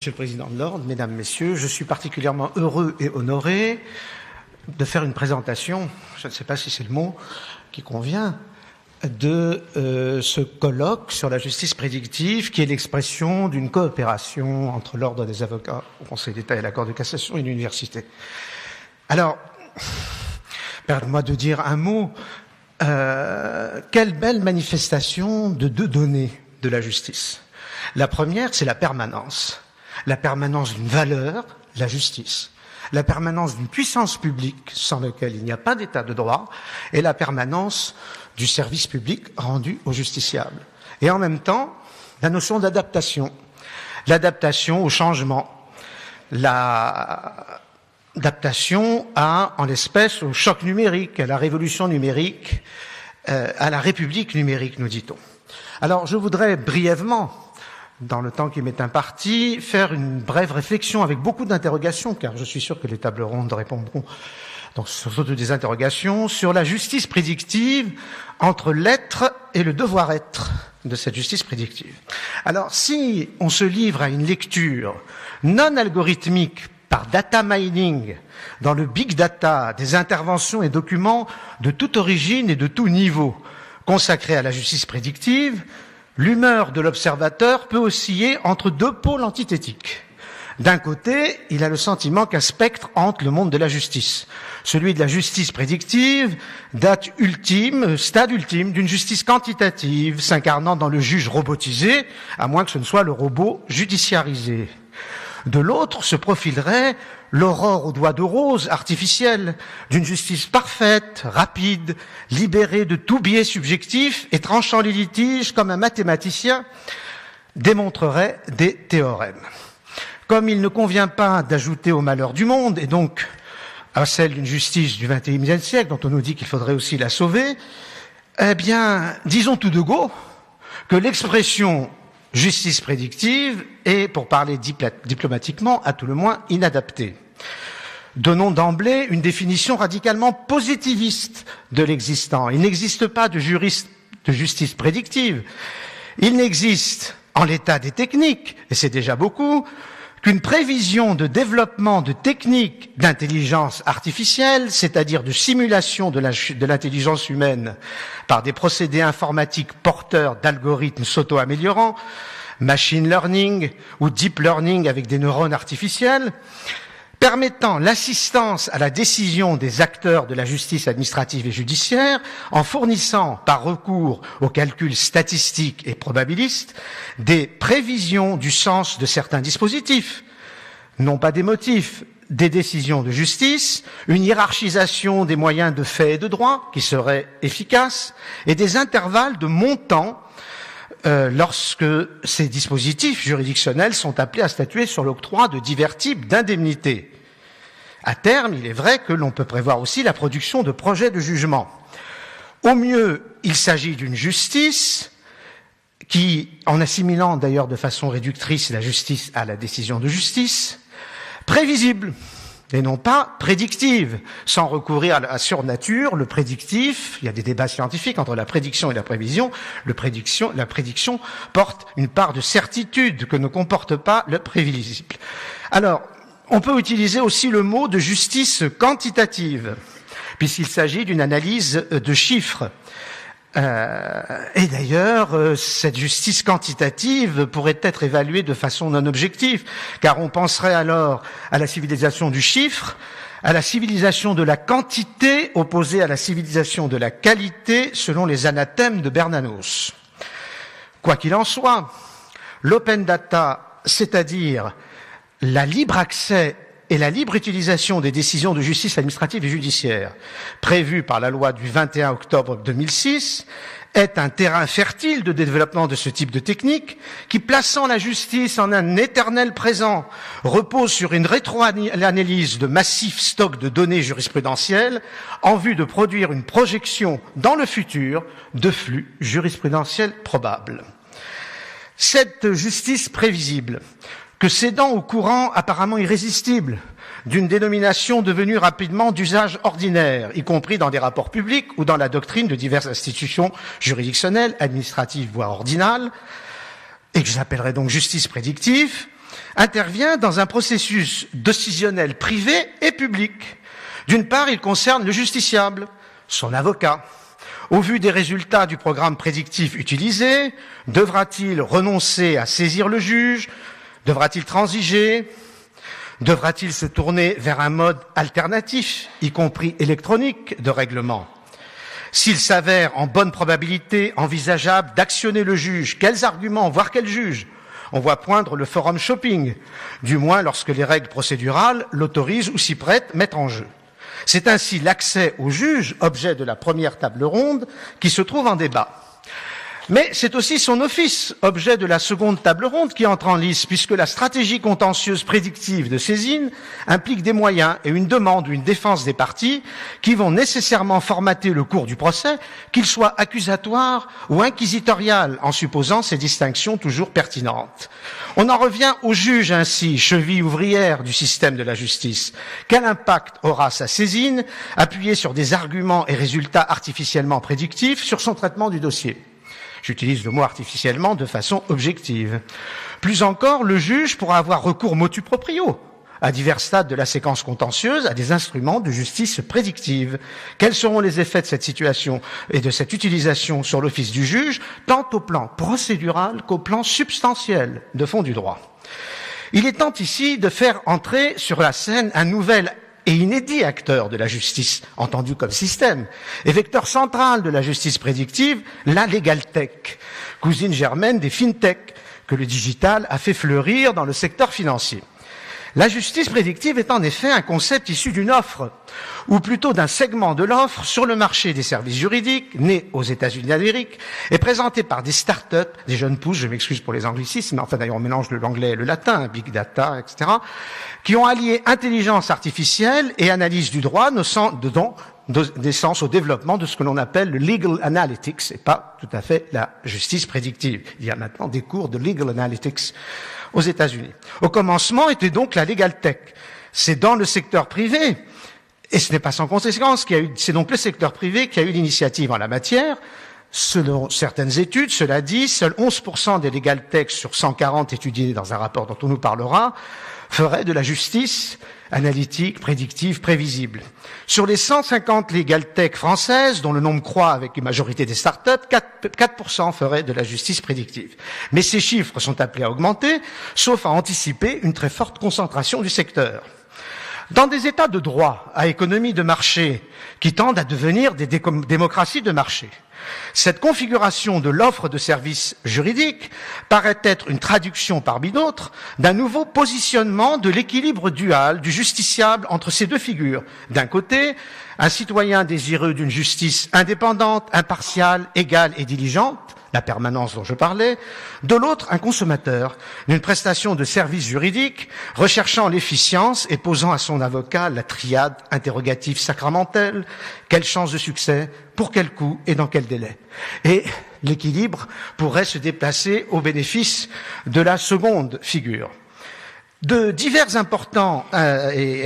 Monsieur le Président de l'Ordre, Mesdames, Messieurs, je suis particulièrement heureux et honoré de faire une présentation, je ne sais pas si c'est le mot qui convient, de ce colloque sur la justice prédictive qui est l'expression d'une coopération entre l'Ordre des avocats au Conseil d'État et la Cour de cassation et l'université. Alors, permettez-moi de dire un mot. Quelle belle manifestation de deux données de la justice. La première, c'est la permanence. La permanence d'une valeur, la justice. La permanence d'une puissance publique sans laquelle il n'y a pas d'état de droit et la permanence du service public rendu aux justiciables. Et en même temps, la notion d'adaptation. L'adaptation au changement. L'adaptation en l'espèce, au choc numérique, à la révolution numérique, à la république numérique, nous dit-on. Alors, je voudrais brièvement, dans le temps qui m'est imparti, faire une brève réflexion avec beaucoup d'interrogations, car je suis sûr que les tables rondes répondront, donc surtout des interrogations, sur la justice prédictive entre l'être et le devoir-être de cette justice prédictive. Alors, si on se livre à une lecture non algorithmique par data mining, dans le big data, des interventions et documents de toute origine et de tout niveau consacrés à la justice prédictive, l'humeur de l'observateur peut osciller entre deux pôles antithétiques. D'un côté, il a le sentiment qu'un spectre hante le monde de la justice. Celui de la justice prédictive, stade ultime d'une justice quantitative s'incarnant dans le juge robotisé, à moins que ce ne soit le robot judiciarisé. De l'autre se profilerait l'aurore aux doigts de rose artificielle d'une justice parfaite, rapide, libérée de tout biais subjectif et tranchant les litiges comme un mathématicien démontrerait des théorèmes. Comme il ne convient pas d'ajouter au malheur du monde et donc à celle d'une justice du XXIe siècle dont on nous dit qu'il faudrait aussi la sauver, eh bien, disons tout de go que l'expression justice prédictive est, pour parler diplomatiquement, à tout le moins inadaptée. Donnons d'emblée une définition radicalement positiviste de l'existant. Il n'existe pas de justice prédictive. Il n'existe, en l'état des techniques, et c'est déjà beaucoup, qu'une prévision de développement de techniques d'intelligence artificielle, c'est-à-dire de simulation de l'intelligence humaine par des procédés informatiques porteurs d'algorithmes s'auto-améliorant, machine learning ou deep learning avec des neurones artificiels, permettant l'assistance à la décision des acteurs de la justice administrative et judiciaire en fournissant, par recours aux calculs statistiques et probabilistes, des prévisions du sens de certains dispositifs, non pas des motifs, des décisions de justice, une hiérarchisation des moyens de fait et de droit qui serait efficace, et des intervalles de montant lorsque ces dispositifs juridictionnels sont appelés à statuer sur l'octroi de divers types d'indemnités. À terme, il est vrai que l'on peut prévoir aussi la production de projets de jugement. Au mieux, il s'agit d'une justice qui, en assimilant d'ailleurs de façon réductrice la justice à la décision de justice, prévisible et non pas prédictive, sans recourir à la surnature, le prédictif. Il y a des débats scientifiques entre la prédiction et la prévision. La prédiction porte une part de certitude que ne comporte pas le prévisible. Alors, on peut utiliser aussi le mot de justice quantitative, puisqu'il s'agit d'une analyse de chiffres. Et d'ailleurs, cette justice quantitative pourrait être évaluée de façon non objective, car on penserait alors à la civilisation du chiffre, à la civilisation de la quantité opposée à la civilisation de la qualité, selon les anathèmes de Bernanos. Quoi qu'il en soit, l'open data, c'est-à-dire la libre accès et la libre utilisation des décisions de justice administrative et judiciaire prévues par la loi du 21 octobre 2006 est un terrain fertile de développement de ce type de technique qui, plaçant la justice en un éternel présent, repose sur une rétro-analyse de massifs stocks de données jurisprudentielles en vue de produire une projection dans le futur de flux jurisprudentiels probables. Cette justice prévisible, que cédant au courant apparemment irrésistible d'une dénomination devenue rapidement d'usage ordinaire, y compris dans des rapports publics ou dans la doctrine de diverses institutions juridictionnelles, administratives voire ordinales, et que j'appellerais donc justice prédictive, intervient dans un processus décisionnel privé et public. D'une part, il concerne le justiciable, son avocat. Au vu des résultats du programme prédictif utilisé, devra-t-il renoncer à saisir le juge? Devra-t-il transiger? Devra-t-il se tourner vers un mode alternatif, y compris électronique, de règlement? S'il s'avère en bonne probabilité envisageable d'actionner le juge, quels arguments, voire quel juge? On voit poindre le forum shopping, du moins lorsque les règles procédurales l'autorisent ou s'y prêtent, mettent en jeu. C'est ainsi l'accès au juge, objet de la première table ronde, qui se trouve en débat. Mais c'est aussi son office, objet de la seconde table ronde, qui entre en lice, puisque la stratégie contentieuse prédictive de saisine implique des moyens et une demande ou une défense des parties qui vont nécessairement formater le cours du procès, qu'il soit accusatoire ou inquisitorial, en supposant ces distinctions toujours pertinentes. On en revient au juge ainsi, cheville ouvrière du système de la justice. Quel impact aura sa saisine, appuyée sur des arguments et résultats artificiellement prédictifs, sur son traitement du dossier? J'utilise le mot artificiellement de façon objective. Plus encore, le juge pourra avoir recours motu proprio à divers stades de la séquence contentieuse à des instruments de justice prédictive. Quels seront les effets de cette situation et de cette utilisation sur l'office du juge, tant au plan procédural qu'au plan substantiel de fond du droit? Il est temps ici de faire entrer sur la scène un nouvel et inédit acteur de la justice, entendu comme système, et vecteur central de la justice prédictive, la legal tech, cousine germaine des fintech, que le digital a fait fleurir dans le secteur financier. La justice prédictive est en effet un concept issu d'une offre, ou plutôt d'un segment de l'offre sur le marché des services juridiques, né aux États-Unis d'Amérique, et présenté par des start-up, des jeunes pousses, je m'excuse pour les anglicismes, mais enfin d'ailleurs on mélange l'anglais et le latin, big data, etc., qui ont allié intelligence artificielle et analyse du droit, donnant naissance au développement de ce que l'on appelle le legal analytics, et pas tout à fait la justice prédictive. Il y a maintenant des cours de legal analytics aux États-Unis. Au commencement était donc la legal tech. C'est dans le secteur privé, et ce n'est pas sans conséquence, c'est donc le secteur privé qui a eu l'initiative en la matière. Selon certaines études, cela dit, seuls 11% des legal tech sur 140 étudiés dans un rapport dont on nous parlera feraient de la justice analytique, prédictive, prévisible. Sur les 150 legal tech françaises, dont le nombre croît avec une majorité des startups, 4% feraient de la justice prédictive. Mais ces chiffres sont appelés à augmenter, sauf à anticiper une très forte concentration du secteur. Dans des États de droit à économie de marché qui tendent à devenir des démocraties de marché, cette configuration de l'offre de services juridiques paraît être une traduction parmi d'autres d'un nouveau positionnement de l'équilibre dual du justiciable entre ces deux figures. D'un côté, un citoyen désireux d'une justice indépendante, impartiale, égale et diligente, la permanence dont je parlais, de l'autre, un consommateur d'une prestation de services juridiques recherchant l'efficience et posant à son avocat la triade interrogative sacramentelle, quelle chance de succès, pour quel coût et dans quel délai. Et l'équilibre pourrait se déplacer au bénéfice de la seconde figure. De divers importants et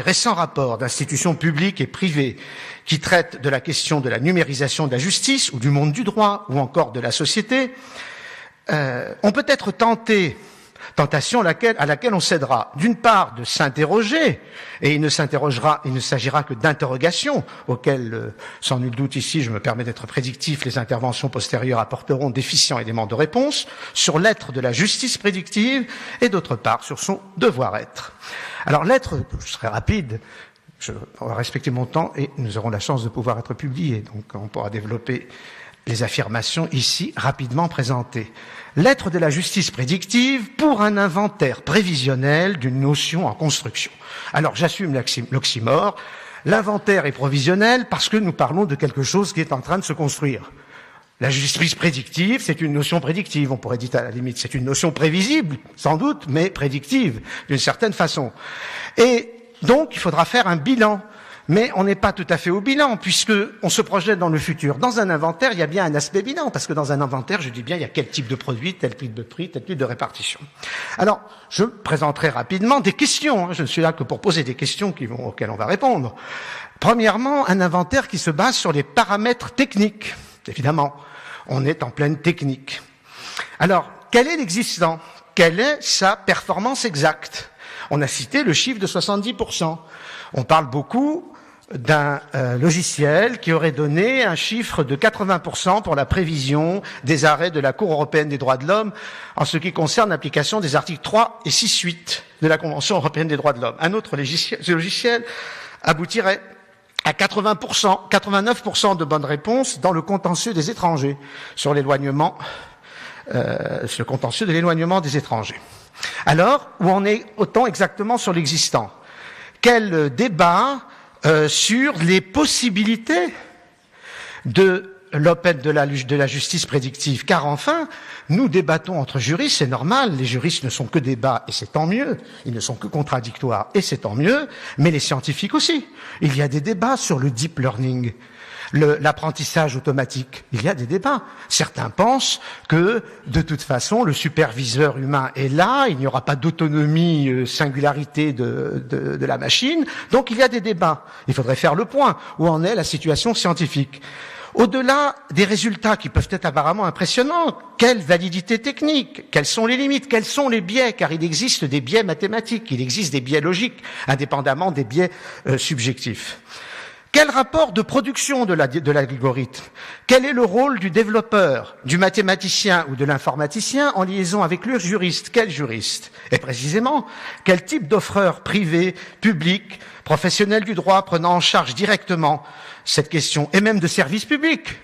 récents rapports d'institutions publiques et privées qui traitent de la question de la numérisation de la justice ou du monde du droit ou encore de la société, on peut être tentation à laquelle on cédera, d'une part de s'interroger, et il ne s'agira que d'interrogations auxquelles, sans nul doute ici, je me permets d'être prédictif, les interventions postérieures apporteront d'efficients éléments de réponse sur l'être de la justice prédictive, et d'autre part sur son devoir-être. Alors l'être, je serai rapide, on va respecter mon temps et nous aurons la chance de pouvoir être publiés, donc on pourra développer les affirmations ici rapidement présentées. L'être de la justice prédictive pour un inventaire prévisionnel d'une notion en construction. Alors j'assume l'oxymore, l'inventaire est provisionnel parce que nous parlons de quelque chose qui est en train de se construire. La justice prédictive, c'est une notion prédictive, on pourrait dire à la limite, c'est une notion prévisible, sans doute, mais prédictive, d'une certaine façon. Et donc, il faudra faire un bilan. Mais on n'est pas tout à fait au bilan, puisque on se projette dans le futur. Dans un inventaire, il y a bien un aspect bilan, parce que dans un inventaire, je dis bien, il y a quel type de produit, tel type de prix, tel type de répartition. Alors, je présenterai rapidement des questions. Je ne suis là que pour poser des questions auxquelles on va répondre. Premièrement, un inventaire qui se base sur les paramètres techniques. Évidemment, on est en pleine technique. Alors, quel est l'existant? quelle est sa performance exacte. On a cité le chiffre de 70%. On parle beaucoup d'un logiciel qui aurait donné un chiffre de 80% pour la prévision des arrêts de la Cour européenne des droits de l'homme en ce qui concerne l'application des articles 3 et 6.8 de la Convention européenne des droits de l'homme. Un autre logiciel aboutirait à 80%, 89% de bonnes réponses dans le contentieux des étrangers, sur l'éloignement, le contentieux de l'éloignement des étrangers. Alors, où en est autant exactement sur l'existant? Quel débat sur les possibilités de l'open de la justice prédictive, car enfin, nous débattons entre juristes, c'est normal, les juristes ne sont que débats, et c'est tant mieux, ils ne sont que contradictoires, et c'est tant mieux, mais les scientifiques aussi. Il y a des débats sur le deep learning, l'apprentissage automatique, il y a des débats. Certains pensent que, de toute façon, le superviseur humain est là, il n'y aura pas d'autonomie, singularité de la machine, donc il y a des débats. Il faudrait faire le point, où en est la situation scientifique. Au-delà des résultats qui peuvent être apparemment impressionnants, quelle validité technique? Quelles sont les limites? Quels sont les biais? Car il existe des biais mathématiques, il existe des biais logiques, indépendamment des biais subjectifs. Quel rapport de production de l'algorithme? Quel est le rôle du développeur, du mathématicien ou de l'informaticien en liaison avec le juriste? Quel juriste? Et précisément, quel type d'offreur privé, public, professionnel du droit prenant en charge directement cette question, et même de services publics,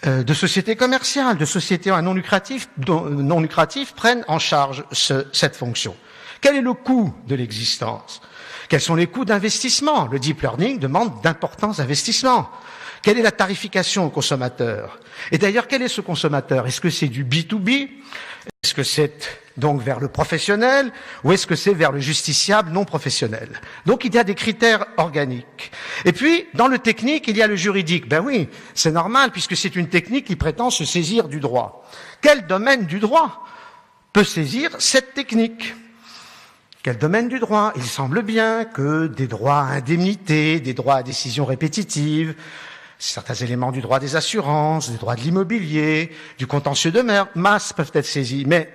de sociétés commerciales, de sociétés non lucratives prennent en charge cette fonction? Quel est le coût de l'existence? Quels sont les coûts d'investissement? Le deep learning demande d'importants investissements. Quelle est la tarification au consommateur? Et d'ailleurs, quel est ce consommateur? Est-ce que c'est du B2B? Est-ce que c'est donc vers le professionnel? Ou est-ce que c'est vers le justiciable non professionnel? Donc il y a des critères organiques. Et puis, dans le technique, il y a le juridique. Ben oui, c'est normal, puisque c'est une technique qui prétend se saisir du droit. Quel domaine du droit peut saisir cette technique? Quel domaine du droit? Il semble bien que des droits à indemnité, des droits à décision répétitive, certains éléments du droit des assurances, du droit de l'immobilier, du contentieux de masse peuvent être saisis. Mais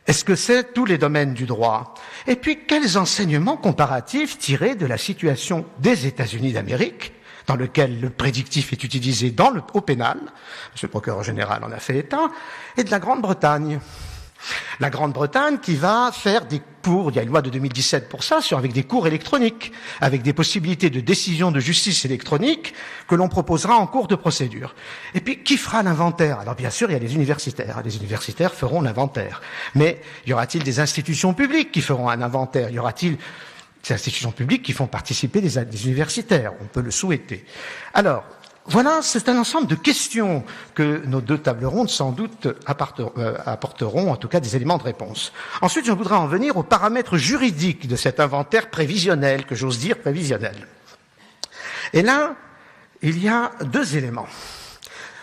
est-ce que c'est tous les domaines du droit? Et puis, quels enseignements comparatifs tirés de la situation des États-Unis d'Amérique, dans lequel le prédictif est utilisé au pénal, monsieur le procureur général en a fait état, et de la Grande-Bretagne? La Grande-Bretagne qui va faire des cours, il y a une loi de 2017 pour ça, avec des cours électroniques, avec des possibilités de décision de justice électronique que l'on proposera en cours de procédure. Et puis, qui fera l'inventaire? Alors bien sûr, il y a les universitaires. Les universitaires feront l'inventaire. Mais y aura-t-il des institutions publiques qui feront un inventaire? Y aura-t-il des institutions publiques qui font participer des universitaires? On peut le souhaiter. Alors, voilà, c'est un ensemble de questions que nos deux tables rondes, sans doute, apporteront, en tout cas, des éléments de réponse. Ensuite, je voudrais en venir aux paramètres juridiques de cet inventaire prévisionnel, que j'ose dire prévisionnel. Et là, il y a deux éléments.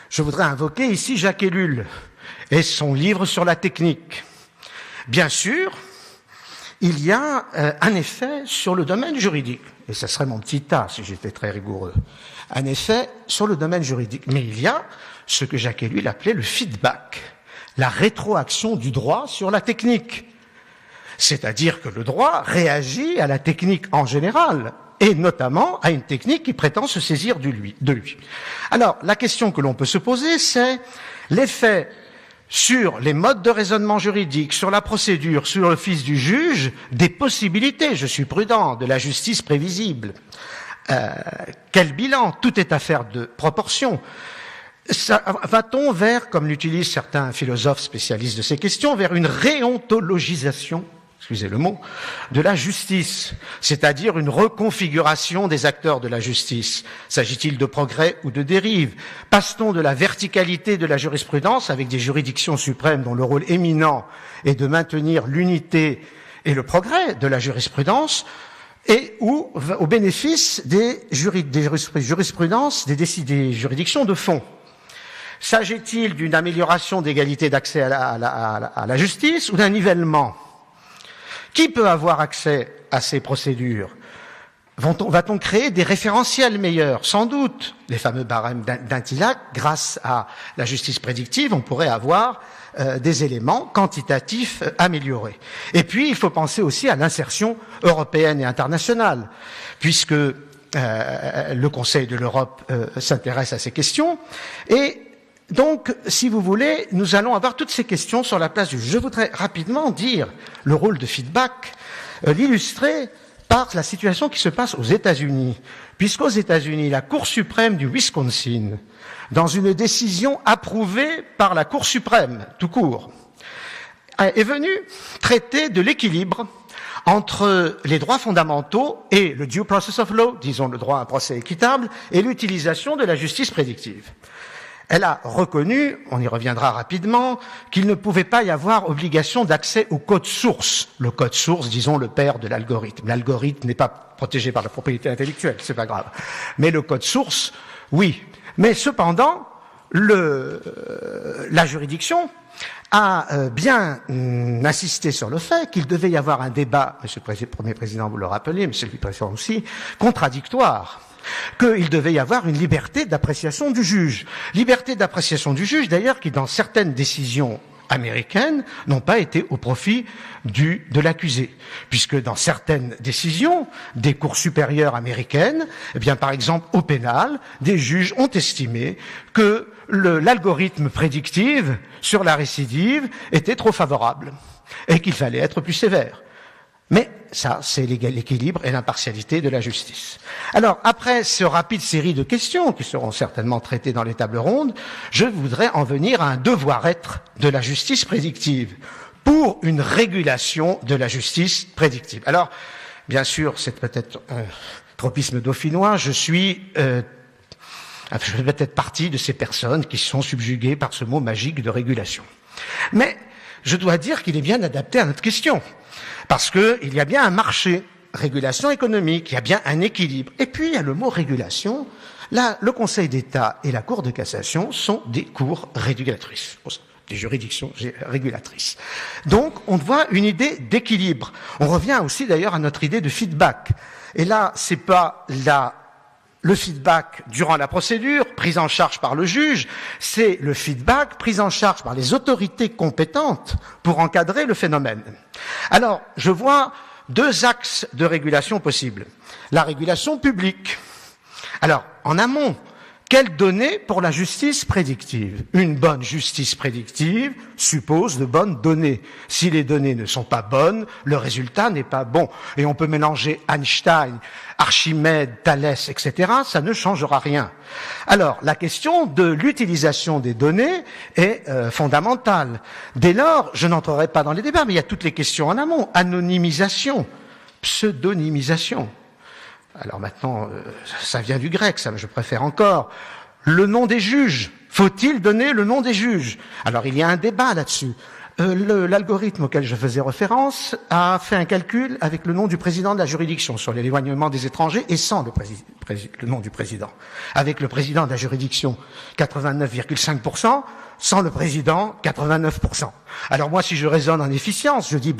Je voudrais invoquer ici Jacques Ellul et son livre sur la technique. Bien sûr, il y a un effet sur le domaine juridique, et ça serait mon petit A si j'étais très rigoureux, un effet sur le domaine juridique. Mais il y a ce que Jacques Ellul appelait le feedback, la rétroaction du droit sur la technique. C'est-à-dire que le droit réagit à la technique en général, et notamment à une technique qui prétend se saisir de lui. Alors, la question que l'on peut se poser, c'est l'effet sur les modes de raisonnement juridique, sur la procédure, sur l'office du juge, des possibilités, je suis prudent, de la justice prévisible. Quel bilan? Tout est affaire de proportion. Va-t-on vers, comme l'utilisent certains philosophes spécialistes de ces questions, vers une réontologisation, excusez le mot, de la justice, c'est-à-dire une reconfiguration des acteurs de la justice? S'agit-il de progrès ou de dérive? Passe-t-on de la verticalité de la jurisprudence avec des juridictions suprêmes dont le rôle éminent est de maintenir l'unité et le progrès de la jurisprudence, et ou au bénéfice des jurisprudences, des juridictions de fond? S'agit-il d'une amélioration d'égalité d'accès à la justice ou d'un nivellement? Qui peut avoir accès à ces procédures? Va-t-on créer des référentiels meilleurs? Sans doute. Les fameux barèmes d'Intillac, grâce à la justice prédictive, on pourrait avoir des éléments quantitatifs améliorés. Et puis, il faut penser aussi à l'insertion européenne et internationale, puisque le Conseil de l'Europe s'intéresse à ces questions. Et donc, si vous voulez, nous allons avoir toutes ces questions sur la place du juge. Je voudrais rapidement dire le rôle de feedback, l'illustrer par la situation qui se passe aux États-Unis, puisqu'aux États-Unis, la Cour suprême du Wisconsin, dans une décision approuvée par la Cour suprême, tout court, est venue traiter de l'équilibre entre les droits fondamentaux et le due process of law, disons le droit à un procès équitable, et l'utilisation de la justice prédictive. Elle a reconnu, on y reviendra rapidement, qu'il ne pouvait pas y avoir obligation d'accès au code source. Le code source, disons, le père de l'algorithme. L'algorithme n'est pas protégé par la propriété intellectuelle, c'est pas grave. Mais le code source, oui. Mais cependant, la juridiction a bien insisté sur le fait qu'il devait y avoir un débat, Monsieur le Premier Président, vous le rappelez, Monsieur le Vice-président aussi, contradictoire, qu'il devait y avoir une liberté d'appréciation du juge. Liberté d'appréciation du juge, d'ailleurs, qui dans certaines décisions américaines n'ont pas été au profit de l'accusé, puisque dans certaines décisions des cours supérieures américaines, eh bien par exemple au pénal, des juges ont estimé que l'algorithme prédictif sur la récidive était trop favorable et qu'il fallait être plus sévère. Mais ça, c'est l'équilibre et l'impartialité de la justice. Alors, après ce rapide série de questions qui seront certainement traitées dans les tables rondes, je voudrais en venir à un devoir-être de la justice prédictive pour une régulation de la justice prédictive. Alors, bien sûr, c'est peut-être un tropisme dauphinois, je fais peut-être partie de ces personnes qui sont subjuguées par ce mot magique de régulation. Mais je dois dire qu'il est bien adapté à notre question. Parce qu'il y a bien un marché, régulation économique, il y a bien un équilibre. Et puis, il y a le mot régulation. Là, le Conseil d'État et la Cour de cassation sont des cours régulatrices, des juridictions régulatrices. Donc, on voit une idée d'équilibre. On revient aussi d'ailleurs à notre idée de feedback. Et là, c'est pas le feedback durant la procédure, prise en charge par le juge, c'est le feedback pris en charge par les autorités compétentes pour encadrer le phénomène. Alors, je vois deux axes de régulation possibles. La régulation publique. Alors, en amont, quelles données pour la justice prédictive? Une bonne justice prédictive suppose de bonnes données. Si les données ne sont pas bonnes, le résultat n'est pas bon. Et on peut mélanger Einstein, Archimède, Thalès, etc. Ça ne changera rien. Alors, la question de l'utilisation des données est fondamentale. Dès lors, je n'entrerai pas dans les débats, mais il y a toutes les questions en amont. Anonymisation, pseudonymisation. Alors maintenant, ça vient du grec, ça je préfère encore. Le nom des juges. Faut-il donner le nom des juges? Alors il y a un débat là-dessus. L'algorithme auquel je faisais référence a fait un calcul avec le nom du président de la juridiction sur l'éloignement des étrangers et sans le nom du président. Avec le président de la juridiction, 89,5%, sans le président, 89%. Alors moi, si je raisonne en efficience, je dis,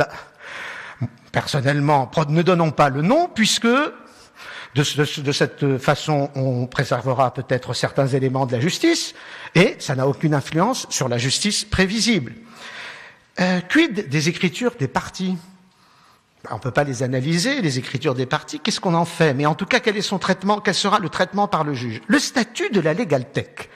personnellement, ne donnons pas le nom puisque de cette façon, on préservera peut-être certains éléments de la justice et ça n'a aucune influence sur la justice prévisible. Quid des écritures des parties? On ne peut pas les analyser, les écritures des parties. Qu'est-ce qu'on en fait? Mais en tout cas, quel est son traitement? Quel sera le traitement par le juge? Le statut de la LegalTech.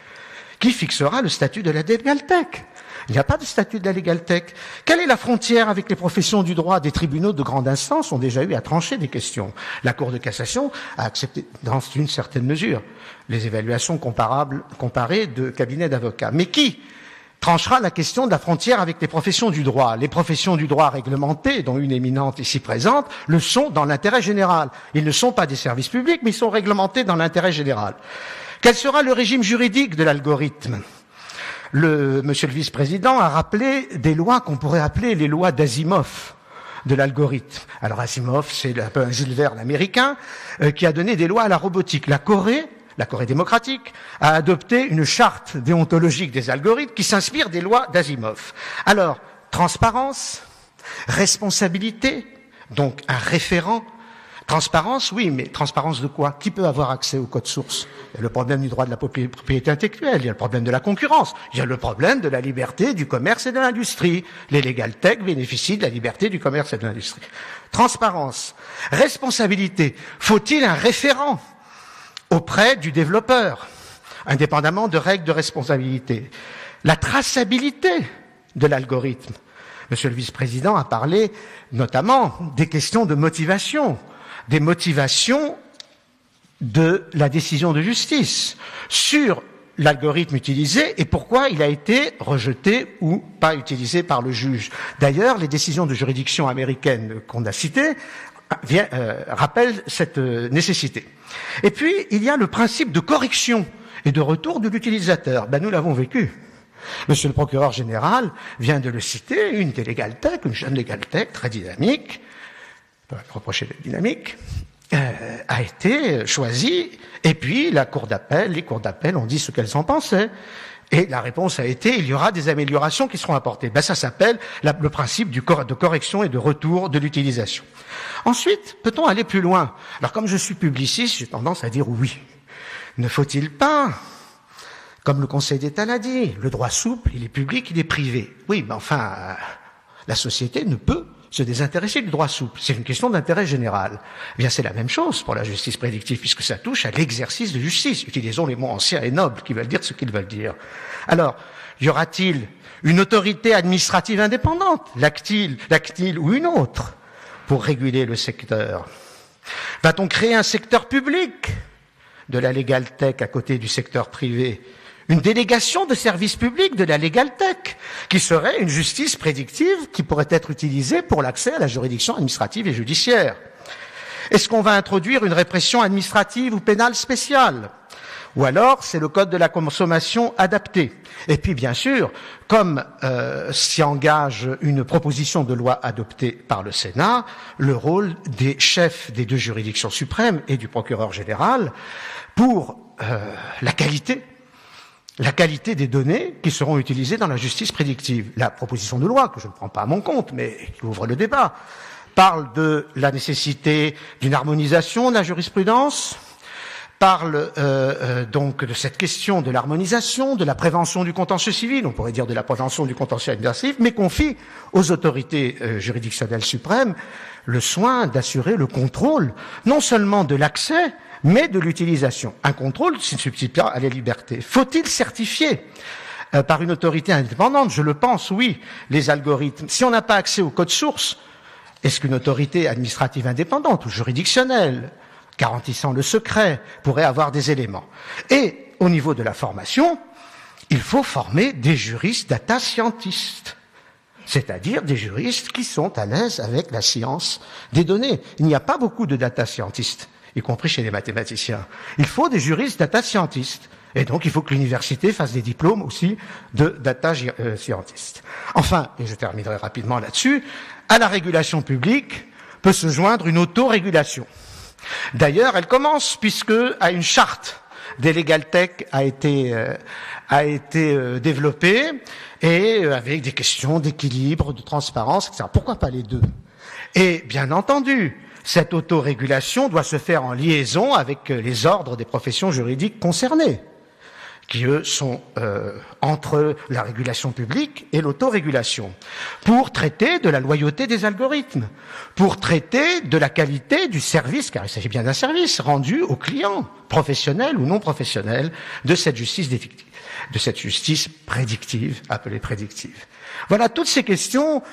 Qui fixera le statut de la LegalTech? Il n'y a pas de statut de la LegalTech. Quelle est la frontière avec les professions du droit? Des tribunaux de grande instance ont déjà eu à trancher des questions. La Cour de cassation a accepté, dans une certaine mesure, les évaluations comparées de cabinets d'avocats. Mais qui tranchera la question de la frontière avec les professions du droit? Les professions du droit réglementées, dont une éminente ici présente, le sont dans l'intérêt général. Ils ne sont pas des services publics, mais ils sont réglementés dans l'intérêt général. Quel sera le régime juridique de l'algorithme? Monsieur le vice-président a rappelé des lois qu'on pourrait appeler les lois d'Asimov de l'algorithme. Alors Asimov, c'est un peu un Jules Verne américain qui a donné des lois à la robotique. La Corée démocratique, a adopté une charte déontologique des algorithmes qui s'inspire des lois d'Asimov. Alors, transparence, responsabilité, donc un référent, Transparence, oui, mais transparence de quoi? Qui peut avoir accès au code source? Il y a le problème du droit de la propriété intellectuelle, il y a le problème de la concurrence, il y a le problème de la liberté du commerce et de l'industrie. Les legal tech bénéficient de la liberté du commerce et de l'industrie. Transparence. Responsabilité. Faut-il un référent auprès du développeur, indépendamment de règles de responsabilité? La traçabilité de l'algorithme. Monsieur le vice-président a parlé notamment des questions de motivation, des motivations de la décision de justice sur l'algorithme utilisé et pourquoi il a été rejeté ou pas utilisé par le juge. D'ailleurs, les décisions de juridiction américaines qu'on a citées rappellent cette nécessité. Et puis, il y a le principe de correction et de retour de l'utilisateur. Nous l'avons vécu. Monsieur le procureur général vient de le citer, une des legal tech, une jeune legal tech très dynamique, on peut reprocher d'être dynamique, a été choisie, et puis les cours d'appel ont dit ce qu'elles en pensaient. Et la réponse a été, il y aura des améliorations qui seront apportées. Ça s'appelle le principe de correction et de retour de l'utilisation. Ensuite, peut-on aller plus loin? Alors, comme je suis publiciste, j'ai tendance à dire oui. Ne faut-il pas, comme le Conseil d'État l'a dit, le droit souple, il est public, il est privé. Oui, mais enfin, la société ne peut se désintéresser du droit souple. C'est une question d'intérêt général. Eh bien, c'est la même chose pour la justice prédictive, puisque ça touche à l'exercice de justice. Utilisons les mots anciens et nobles qui veulent dire ce qu'ils veulent dire. Alors, y aura-t-il une autorité administrative indépendante, la CNIL ou une autre, pour réguler le secteur? Va-t-on créer un secteur public de la legal tech à côté du secteur privé? Une délégation de service public de la legal tech, qui serait une justice prédictive qui pourrait être utilisée pour l'accès à la juridiction administrative et judiciaire. Est-ce qu'on va introduire une répression administrative ou pénale spéciale? Ou alors, c'est le code de la consommation adapté. Et puis, bien sûr, comme s'y engage une proposition de loi adoptée par le Sénat, le rôle des chefs des deux juridictions suprêmes et du procureur général pour la qualité des données qui seront utilisées dans la justice prédictive. La proposition de loi, que je ne prends pas à mon compte, mais qui ouvre le débat, parle de la nécessité d'une harmonisation de la jurisprudence, parle donc de cette question de l'harmonisation, de la prévention du contentieux civil, on pourrait dire de la prévention du contentieux administratif, mais confie aux autorités juridictionnelles suprêmes le soin d'assurer le contrôle, non seulement de l'accès, mais de l'utilisation. Un contrôle qui ne substitue pas à la liberté. Faut-il certifier par une autorité indépendante? Je le pense, oui, les algorithmes. Si on n'a pas accès au code source, est-ce qu'une autorité administrative indépendante ou juridictionnelle, garantissant le secret, pourrait avoir des éléments? Et au niveau de la formation, il faut former des juristes data scientists, c'est-à-dire des juristes qui sont à l'aise avec la science des données. Il n'y a pas beaucoup de data scientists, y compris chez les mathématiciens. Il faut des juristes data scientists. Et donc, il faut que l'université fasse des diplômes aussi de data scientists. Enfin, et je terminerai rapidement là-dessus, à la régulation publique peut se joindre une autorégulation. D'ailleurs, elle commence puisque à une charte des legal tech a été développée et avec des questions d'équilibre, de transparence, etc. Pourquoi pas les deux? Et bien entendu, cette autorégulation doit se faire en liaison avec les ordres des professions juridiques concernées, qui, eux, sont entre la régulation publique et l'autorégulation, pour traiter de la loyauté des algorithmes, pour traiter de la qualité du service, car il s'agit bien d'un service, rendu aux clients, professionnels ou non professionnels, de cette justice prédictive, appelée prédictive. Voilà toutes ces questions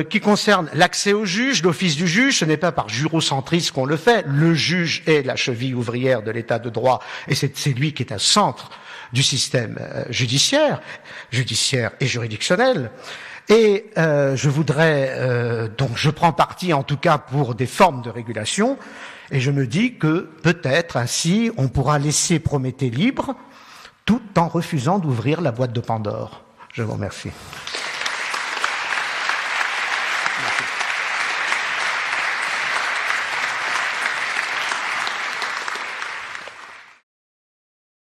qui concernent l'accès au juge, l'office du juge. Ce n'est pas par jurocentrisme qu'on le fait. Le juge est la cheville ouvrière de l'état de droit et c'est lui qui est au centre du système judiciaire et juridictionnel. Et je voudrais donc je prends parti en tout cas pour des formes de régulation et je me dis que peut-être ainsi on pourra laisser Prométhée libre tout en refusant d'ouvrir la boîte de Pandore. Je vous remercie.